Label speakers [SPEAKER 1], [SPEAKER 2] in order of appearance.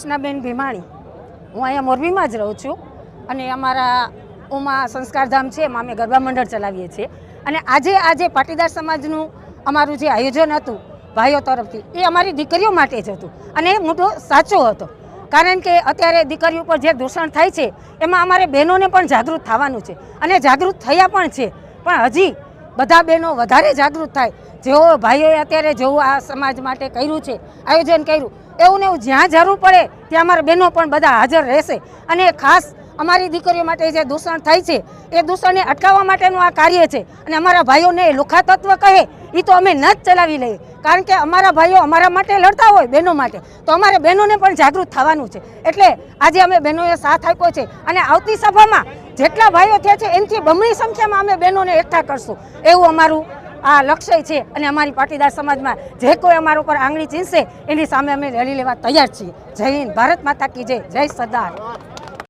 [SPEAKER 1] કૃષ્ણાબેન ભીમાણી, હું અહીંયા મોરબીમાં જ રહું છું અને અમારા ઉમા સંસ્કારધામ છે એમાં અમે ગરબા મંડળ ચલાવીએ છીએ. અને આજે પાટીદાર સમાજનું અમારું જે આયોજન હતું ભાઈઓ તરફથી, એ અમારી દીકરીઓ માટે જ હતું અને એ મુદ્દો સાચો હતો. કારણ કે અત્યારે દીકરીઓ ઉપર જે દૂષણ થાય છે એમાં અમારે બહેનોને પણ જાગૃત થવાનું છે અને જાગૃત થયા પણ છે. પણ હજી બધા બહેનો વધારે જાગૃત થાય. જેઓ ભાઈઓએ અત્યારે જેવું આ સમાજ માટે કર્યું છે, આયોજન કર્યું, એવું ને એવું જ્યાં જરૂર પડે ત્યાં અમારા બહેનો પણ બધા હાજર રહેશે. અને ખાસ અમારી દીકરીઓ માટે જે દૂષણ થાય છે એ દૂષણને અટકાવવા માટેનું આ કાર્ય છે. અને અમારા ભાઈઓને લુખા તત્વ કહે એ તો અમે ન જ ચલાવી લઈએ. કારણ કે અમારા ભાઈઓ અમારા માટે લડતા હોય, બહેનો માટે, તો અમારે બહેનોને પણ જાગૃત થવાનું છે. એટલે આજે અમે બહેનોએ સાથ આપ્યો છે અને આવતી સભામાં જેટલા ભાઈઓ થયા છે એનાથી બમણી સંખ્યામાં અમે બહેનોને એકઠા કરશું, એવું અમારું આ લક્ષ્ય છે. અને અમારી પાટીદાર સમાજમાં જે કોઈ અમારા ઉપર આંગળી ચીંધશે એની સામે અમે લડી લેવા તૈયાર છીએ. જય હિન્દ, ભારત માતા કી જય, જય સરદાર.